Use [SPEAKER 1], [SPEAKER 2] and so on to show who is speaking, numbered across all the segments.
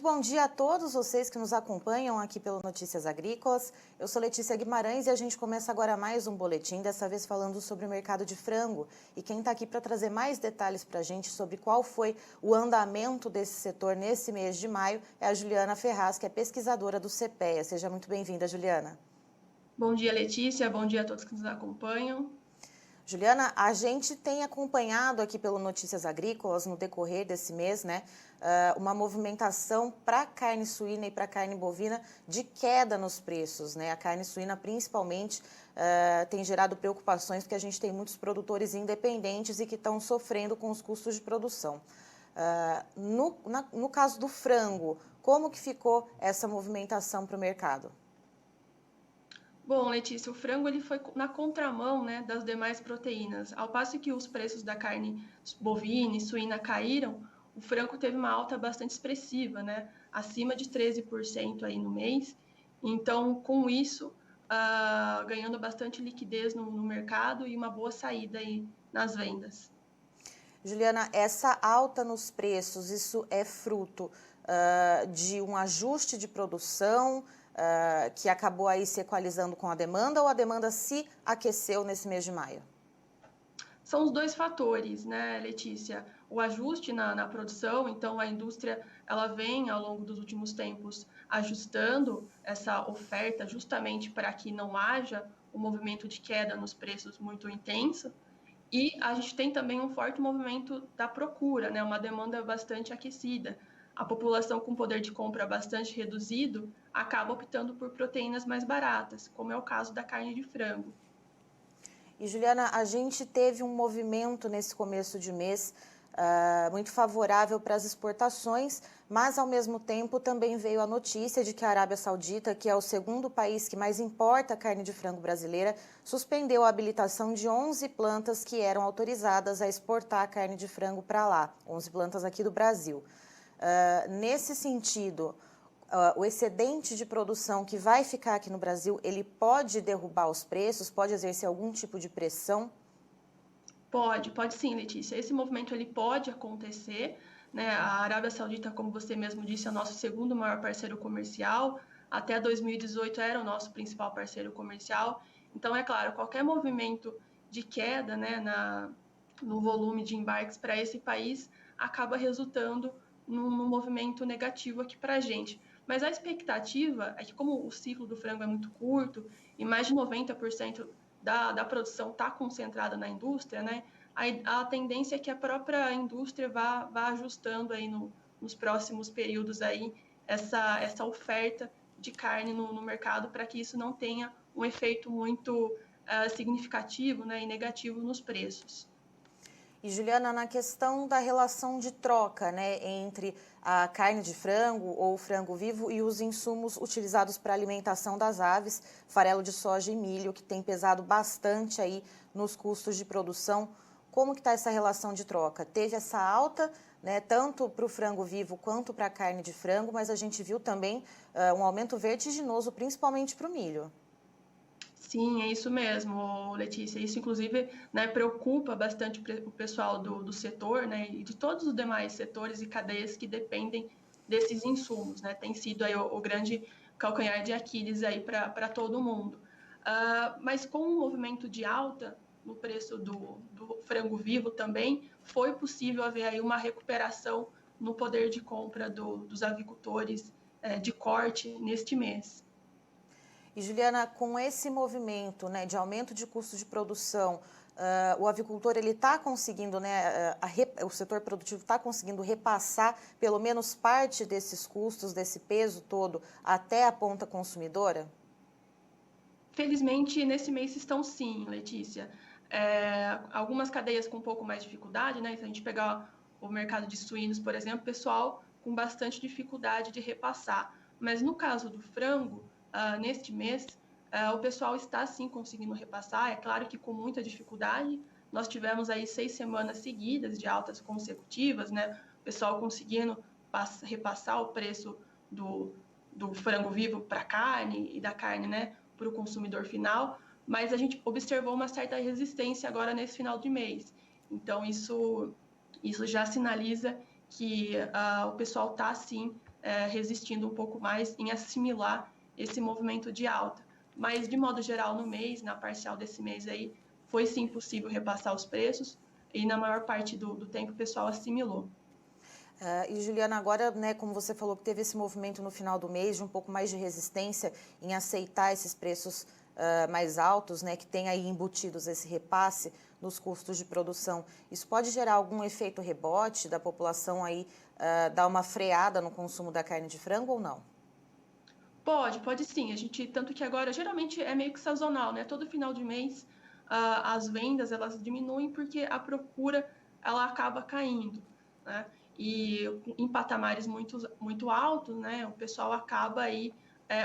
[SPEAKER 1] bom dia a todos vocês que nos acompanham aqui pelo Notícias Agrícolas. Eu sou Letícia Guimarães e a gente começa agora mais um boletim, dessa vez falando sobre o mercado de frango. E quem está aqui para trazer mais detalhes para a gente sobre qual foi o andamento desse setor nesse mês de maio é a Juliana Ferraz, que é pesquisadora do CPEA. Seja muito bem-vinda, Juliana.
[SPEAKER 2] Bom dia, Letícia. Bom dia a todos que nos acompanham.
[SPEAKER 1] Juliana, a gente tem acompanhado aqui pelo Notícias Agrícolas, no decorrer desse mês, uma movimentação para carne suína e para carne bovina de queda nos preços, A carne suína, principalmente, tem gerado preocupações porque a gente tem muitos produtores independentes e que estão sofrendo com os custos de produção. No caso do frango, como que ficou essa movimentação para o mercado?
[SPEAKER 2] Bom, Letícia, o frango ele foi na contramão, das demais proteínas. Ao passo que os preços da carne bovina e suína caíram, o frango teve uma alta bastante expressiva, acima de 13% aí no mês. Então, com isso, ganhando bastante liquidez no mercado e uma boa saída aí nas vendas.
[SPEAKER 1] Juliana, essa alta nos preços, isso é fruto de um ajuste de produção que acabou aí se equalizando com a demanda, ou a demanda se aqueceu nesse mês de maio?
[SPEAKER 2] São os dois fatores, Letícia? O ajuste na produção, então a indústria ela vem ao longo dos últimos tempos ajustando essa oferta justamente para que não haja um movimento de queda nos preços muito intenso. E a gente tem também um forte movimento da procura, uma demanda bastante aquecida. A população com poder de compra bastante reduzido acaba optando por proteínas mais baratas, como é o caso da carne de frango.
[SPEAKER 1] E, Juliana, a gente teve um movimento nesse começo de mês muito favorável para as exportações, mas, ao mesmo tempo, também veio a notícia de que a Arábia Saudita, que é o segundo país que mais importa carne de frango brasileira, suspendeu a habilitação de 11 plantas que eram autorizadas a exportar carne de frango para lá, 11 plantas aqui do Brasil. Nesse sentido, o excedente de produção que vai ficar aqui no Brasil, ele pode derrubar os preços, pode exercer algum tipo de pressão?
[SPEAKER 2] Pode sim, Letícia. Esse movimento ele pode acontecer, A Arábia Saudita, como você mesmo disse, é o nosso segundo maior parceiro comercial. Até 2018 era o nosso principal parceiro comercial. Então, é claro, qualquer movimento de queda, no volume de embarques para esse país acaba resultando num movimento negativo aqui para a gente. Mas a expectativa é que, como o ciclo do frango é muito curto e mais de 90% da produção está concentrada na indústria, a tendência é que a própria indústria vá ajustando aí nos próximos períodos aí essa oferta de carne no mercado para que isso não tenha um efeito muito significativo e negativo nos preços.
[SPEAKER 1] E, Juliana, na questão da relação de troca, entre a carne de frango ou frango vivo e os insumos utilizados para a alimentação das aves, farelo de soja e milho, que tem pesado bastante aí nos custos de produção, como que está essa relação de troca? Teve essa alta, tanto para o frango vivo quanto para a carne de frango, mas a gente viu também um aumento vertiginoso, principalmente para o milho.
[SPEAKER 2] Sim, é isso mesmo, Letícia. Isso, inclusive, preocupa bastante o pessoal do setor, e de todos os demais setores e cadeias que dependem desses insumos, Tem sido aí o grande calcanhar de Aquiles aí para todo mundo. Mas com o movimento de alta no preço do frango vivo também, foi possível haver aí uma recuperação no poder de compra dos avicultores de corte neste mês.
[SPEAKER 1] E, Juliana, com esse movimento de aumento de custo de produção, o avicultor ele está conseguindo, o setor produtivo está conseguindo repassar pelo menos parte desses custos, desse peso todo, até a ponta consumidora?
[SPEAKER 2] Felizmente, nesse mês estão sim, Letícia. Algumas cadeias com um pouco mais de dificuldade, Se a gente pegar o mercado de suínos, por exemplo, pessoal com bastante dificuldade de repassar. Mas no caso do frango, neste mês, o pessoal está sim conseguindo repassar, é claro que com muita dificuldade. Nós tivemos aí 6 semanas seguidas de altas consecutivas, O pessoal conseguindo repassar o preço do frango vivo para a carne e da carne, para o consumidor final, mas a gente observou uma certa resistência agora nesse final de mês. Então, isso já sinaliza que o pessoal está, sim, resistindo um pouco mais em assimilar esse movimento de alta. Mas, de modo geral, no mês, na parcial desse mês aí, foi sim possível repassar os preços e na maior parte do tempo o pessoal assimilou.
[SPEAKER 1] E Juliana, agora, né, como você falou que teve esse movimento no final do mês de um pouco mais de resistência em aceitar esses preços mais altos, né, que tem aí embutidos esse repasse nos custos de produção, isso pode gerar algum efeito rebote da população aí dar uma freada no consumo da carne de frango ou não?
[SPEAKER 2] Pode sim. A gente, tanto que agora geralmente é meio que sazonal, né? Todo final de mês as vendas elas diminuem porque a procura ela acaba caindo, né? E em patamares muito altos, né? O pessoal acaba aí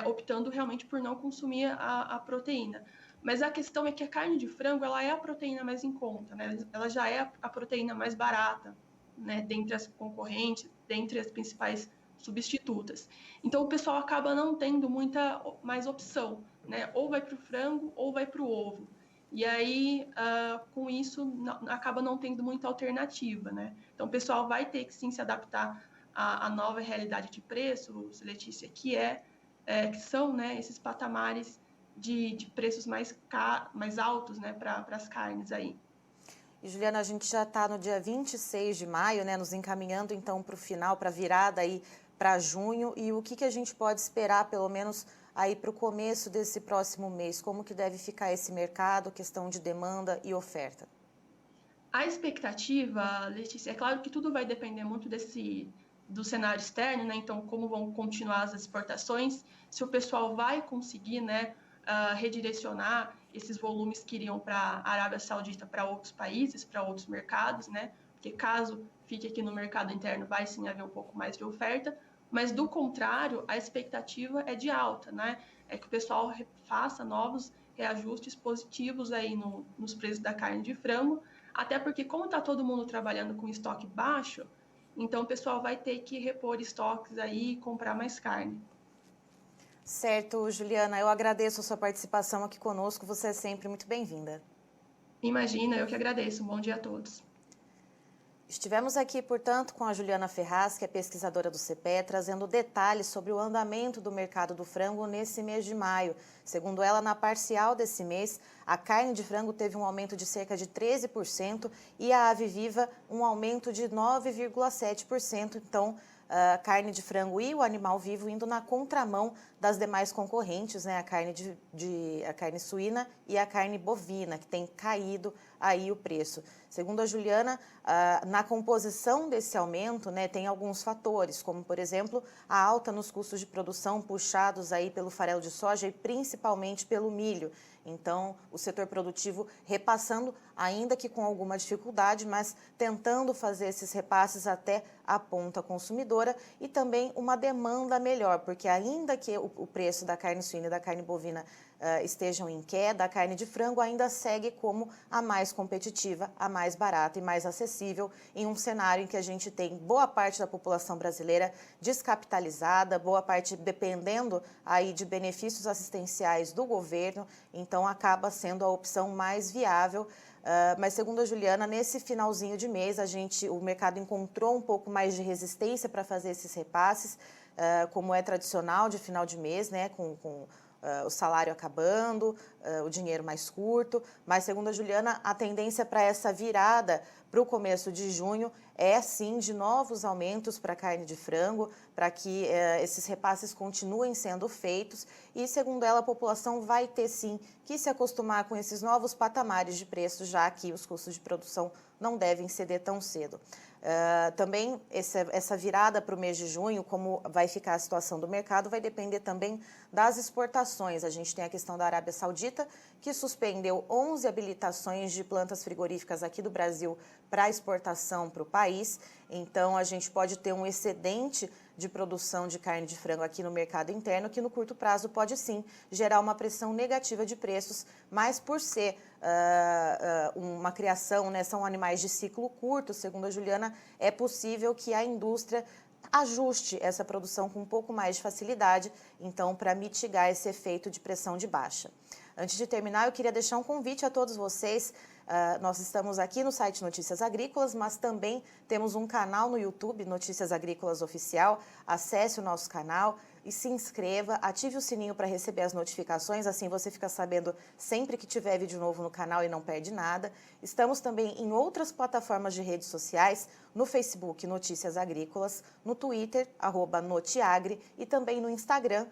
[SPEAKER 2] optando realmente por não consumir a proteína. Mas a questão é que a carne de frango ela é a proteína mais em conta, né? Ela já é a proteína mais barata, né? Dentre as concorrentes, dentre as principais substitutas. Então o pessoal acaba não tendo muita mais opção, né? Ou vai para o frango ou vai para o ovo. E aí, com isso, acaba não tendo muita alternativa, né? Então o pessoal vai ter que sim se adaptar à nova realidade de preços, Letícia, que são, né, esses patamares de preços mais altos, né, para as carnes aí.
[SPEAKER 1] E Juliana, a gente já está no dia 26 de maio, né, nos encaminhando então para o final, para a virada aí para junho, e o que a gente pode esperar, pelo menos aí para o começo desse próximo mês? Como que deve ficar esse mercado, questão de demanda e oferta?
[SPEAKER 2] A expectativa, Letícia, é claro que tudo vai depender muito do cenário externo, né? Então, como vão continuar as exportações, se o pessoal vai conseguir, né, redirecionar esses volumes que iriam para a Arábia Saudita para outros países, para outros mercados, né? Porque caso fique aqui no mercado interno, vai sim haver um pouco mais de oferta, mas do contrário, a expectativa é de alta, né? É que o pessoal faça novos reajustes positivos aí nos preços da carne de frango, até porque, como está todo mundo trabalhando com estoque baixo, então o pessoal vai ter que repor estoques aí e comprar mais carne.
[SPEAKER 1] Certo, Juliana, eu agradeço a sua participação aqui conosco, você é sempre muito bem-vinda.
[SPEAKER 2] Imagina, eu que agradeço. Um bom dia a todos.
[SPEAKER 1] Estivemos aqui, portanto, com a Juliana Ferraz, que é pesquisadora do CEPE, trazendo detalhes sobre o andamento do mercado do frango nesse mês de maio. Segundo ela, na parcial desse mês, a carne de frango teve um aumento de cerca de 13% e a ave viva um aumento de 9,7%. Então, a carne de frango e o animal vivo indo na contramão das demais concorrentes, né? A carne suína e a carne bovina, que tem caído aí o preço. Segundo a Juliana, na composição desse aumento, né, tem alguns fatores, como, por exemplo, a alta nos custos de produção puxados aí pelo farelo de soja e principalmente pelo milho. Então, o setor produtivo repassando, ainda que com alguma dificuldade, mas tentando fazer esses repasses até a ponta consumidora e também uma demanda melhor, porque ainda que o preço da carne suína e da carne bovina estejam em queda, a carne de frango ainda segue como a mais competitiva, a mais barata e mais acessível em um cenário em que a gente tem boa parte da população brasileira descapitalizada, boa parte dependendo aí de benefícios assistenciais do governo, então acaba sendo a opção mais viável. Mas segundo a Juliana, nesse finalzinho de mês, o mercado encontrou um pouco mais de resistência para fazer esses repasses, como é tradicional de final de mês, né, com o salário acabando, o dinheiro mais curto, mas segundo a Juliana, a tendência para essa virada para o começo de junho é sim de novos aumentos para a carne de frango, para que esses repasses continuem sendo feitos e, segundo ela, a população vai ter sim que se acostumar com esses novos patamares de preços, já que os custos de produção não devem ceder tão cedo. Também essa virada para o mês de junho, como vai ficar a situação do mercado, vai depender também das exportações. A gente tem a questão da Arábia Saudita, que suspendeu 11 habilitações de plantas frigoríficas aqui do Brasil para exportação para o país. Então, a gente pode ter um excedente de produção de carne de frango aqui no mercado interno, que no curto prazo pode sim gerar uma pressão negativa de preços, mas por ser uma criação, né, são animais de ciclo curto, segundo a Juliana, é possível que a indústria ajuste essa produção com um pouco mais de facilidade, então, para mitigar esse efeito de pressão de baixa. Antes de terminar, eu queria deixar um convite a todos vocês Nós estamos aqui no site Notícias Agrícolas, mas também temos um canal no YouTube, Notícias Agrícolas Oficial. Acesse o nosso canal e se inscreva, ative o sininho para receber as notificações, assim você fica sabendo sempre que tiver vídeo novo no canal e não perde nada. Estamos também em outras plataformas de redes sociais, no Facebook Notícias Agrícolas, no Twitter, @Notiagre, e também no Instagram,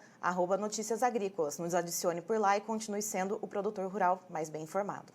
[SPEAKER 1] @Notícias Agrícolas. Nos adicione por lá e continue sendo o produtor rural mais bem informado.